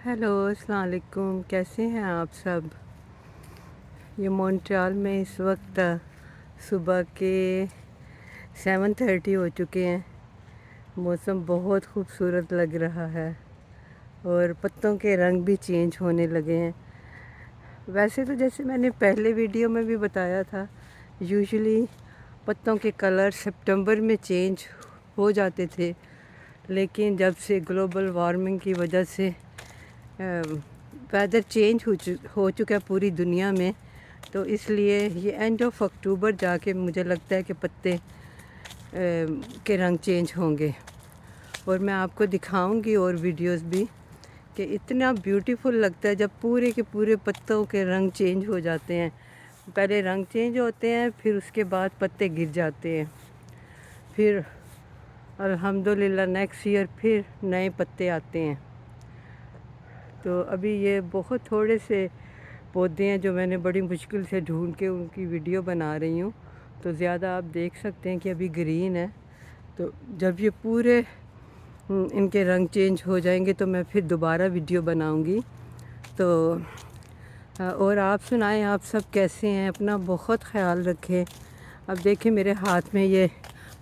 Hello अस्सलाम वालेकुम। कैसे हैं आप सब। ये मॉन्ट्रियल में इस वक्त सुबह के 7:30 हो चुके हैं। मौसम बहुत खूबसूरत लग रहा है और पत्तों के रंग भी चेंज होने लगे हैं। वैसे तो जैसे मैंने पहले वीडियो में भी बताया था, यूजुअली पत्तों के कलर सितंबर में चेंज हो जाते थे, लेकिन जब से ग्लोबल वार्मिंग की वजह से वेदर चेंज हो चुका है पूरी दुनिया में, तो इसलिए ये एंड ऑफ अक्टूबर जाके मुझे लगता है कि पत्ते के रंग चेंज होंगे। और मैं आपको दिखाऊंगी और वीडियोस भी कि इतना ब्यूटीफुल लगता है जब पूरे के पूरे पत्तों के रंग चेंज हो जाते हैं। पहले रंग चेंज होते हैं, फिर उसके बाद पत्ते गिर जाते हैं, फिर अल्हम्दुलिल्लाह नेक्स्ट ईयर फिर नए पत्ते आते हैं। तो अभी ये बहुत थोड़े से पौधे हैं जो मैंने बड़ी मुश्किल से ढूंढ के उनकी वीडियो बना रही हूँ। तो ज़्यादा आप देख सकते हैं कि अभी ग्रीन है। तो जब ये पूरे इनके रंग चेंज हो जाएंगे तो मैं फिर दोबारा वीडियो बनाऊँगी। तो और आप सुनाएं, आप सब कैसे हैं। अपना बहुत ख्याल रखें। अब देखें मेरे हाथ में ये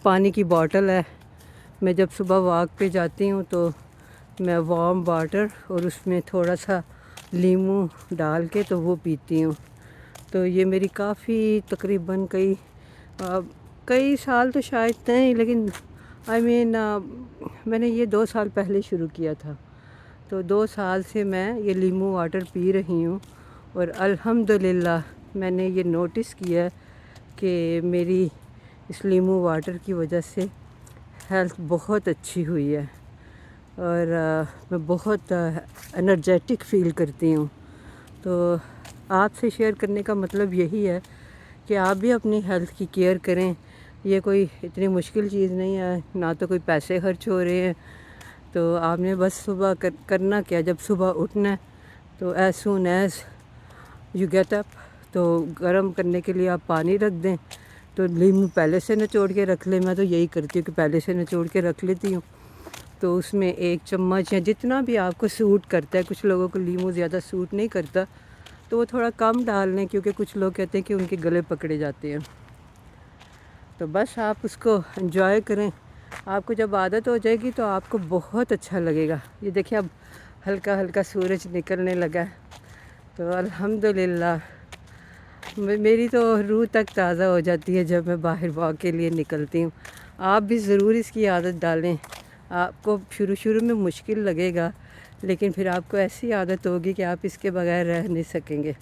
पानी की बॉटल है। मैं जब सुबह वॉक पे जाती हूँ तो मैं वार्म वाटर और उसमें थोड़ा सा नींबू डाल के तो वो पीती हूँ। तो ये मेरी काफ़ी तकरीबन कई साल तो शायद नहीं, लेकिन मैंने ये 2 साल पहले शुरू किया था। तो 2 साल से मैं ये नींबू वाटर पी रही हूँ और अल्हम्दुलिल्लाह मैंने ये नोटिस किया कि मेरी इस नींबू वाटर की वजह से हेल्थ बहुत अच्छी हुई है और मैं बहुत एनर्जेटिक फ़ील करती हूँ। तो आपसे शेयर करने का मतलब यही है कि आप भी अपनी हेल्थ की केयर करें। ये कोई इतनी मुश्किल चीज़ नहीं है, ना तो कोई पैसे खर्च हो रहे हैं। तो आपने बस सुबह करना क्या, जब सुबह उठना है तो as soon as you get up तो गर्म करने के लिए आप पानी रख दें। तो नींबू पहले से निचोड़ के रख लें। मैं तो यही करती हूँ कि पहले से निचोड़ के रख लेती हूँ। तो उसमें 1 चम्मच या जितना भी आपको सूट करता है, कुछ लोगों को नींबू ज़्यादा सूट नहीं करता तो वो थोड़ा कम डाल लें, क्योंकि कुछ लोग कहते हैं कि उनके गले पकड़े जाते हैं। तो बस आप उसको एंजॉय करें। आपको जब आदत हो जाएगी तो आपको बहुत अच्छा लगेगा। ये देखिए अब हल्का हल्का सूरज निकलने लगा है। तो अल्हम्दुलिल्लाह मेरी तो रूह तक ताज़ा हो जाती है जब मैं बाहर वॉक के लिए निकलती हूँ। आप भी ज़रूर इसकी आदत डालें। आपको शुरू शुरू में मुश्किल लगेगा, लेकिन फिर आपको ऐसी आदत होगी कि आप इसके बगैर रह नहीं सकेंगे।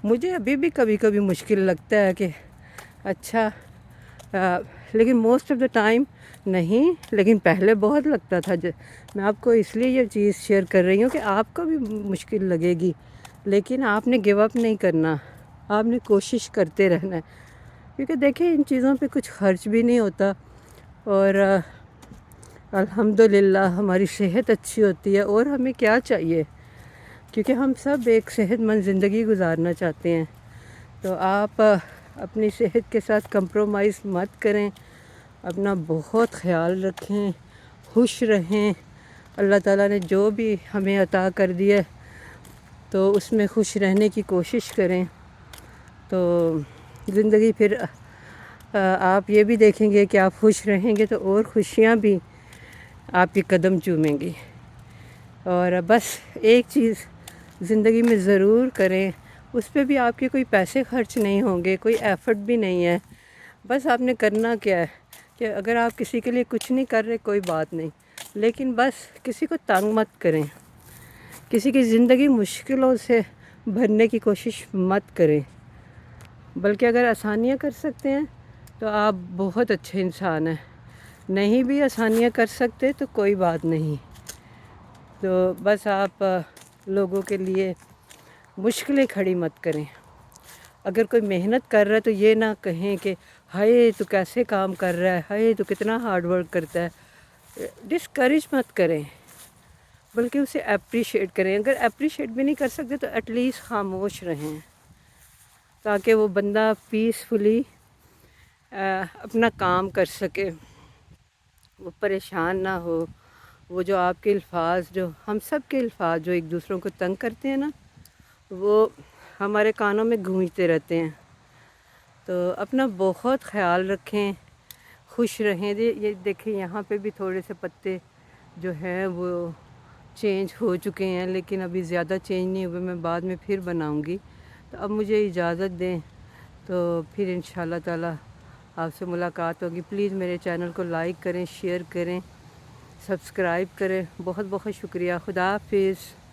मुझे अभी भी कभी कभी मुश्किल लगता है कि अच्छा लेकिन मोस्ट ऑफ़ द टाइम नहीं, लेकिन पहले बहुत लगता था। मैं आपको इसलिए ये चीज़ शेयर कर रही हूँ कि आपको भी मुश्किल लगेगी, लेकिन आपने गिव अप नहीं करना, आपने कोशिश करते रहना है। क्योंकि देखिए इन चीज़ों पे कुछ खर्च भी नहीं होता और अल्हम्दुलिल्लाह हमारी सेहत अच्छी होती है। और हमें क्या चाहिए, क्योंकि हम सब एक सेहतमंद ज़िंदगी गुजारना चाहते हैं। तो आप अपनी सेहत के साथ कंप्रोमाइज़ मत करें। अपना बहुत ख्याल रखें, खुश रहें। अल्लाह ताला ने जो भी हमें अता कर दिया तो उसमें खुश रहने की कोशिश करें। तो ज़िंदगी फिर आप ये भी देखेंगे कि आप खुश रहेंगे तो और खुशियाँ भी आपके कदम चूमेंगी। और बस एक चीज़ ज़िंदगी में ज़रूर करें, उस पर भी आपके कोई पैसे खर्च नहीं होंगे, कोई एफ़र्ट भी नहीं है। बस आपने करना क्या है कि अगर आप किसी के लिए कुछ नहीं कर रहे कोई बात नहीं, लेकिन बस किसी को तंग मत करें, किसी की ज़िंदगी मुश्किलों से भरने की कोशिश मत करें। बल्कि अगर आसानियाँ कर सकते हैं तो आप बहुत अच्छे इंसान हैं। नहीं भी आसानियाँ कर सकते तो कोई बात नहीं। तो बस आप लोगों के लिए मुश्किलें खड़ी मत करें। अगर कोई मेहनत कर रहा है तो ये ना कहें कि हाय तू कैसे काम कर रहा है, हाय तू कितना हार्ड वर्क करता है। डिस्करेज मत करें, बल्कि उसे अप्रिशिएट करें। अगर अप्रिशिएट भी नहीं कर सकते तो एटलीस्ट खामोश रहें, ताकि वो बंदा पीसफुली अपना काम कर सके, वो परेशान ना हो وہ جو آپ کے الفاظ، جو ہم سب کے الفاظ جو ایک دوسروں کو تنگ کرتے ہیں نا، وہ ہمارے کانوں میں گونجتے رہتے ہیں۔ تو اپنا بہت خیال رکھیں، خوش رہیں۔ یہ دیکھیں یہاں پہ بھی تھوڑے سے پتے جو ہیں وہ چینج ہو چکے ہیں، لیکن ابھی زیادہ چینج نہیں ہوئے، میں بعد میں پھر بناؤں گی۔ تو اب مجھے اجازت دیں، تو پھر انشاءاللہ تعالی آپ سے ملاقات ہوگی۔ پلیز میرے چینل کو لائک کریں، شیئر کریں، سبسکرائب کریں۔ بہت بہت شکریہ۔ خدا حافظ۔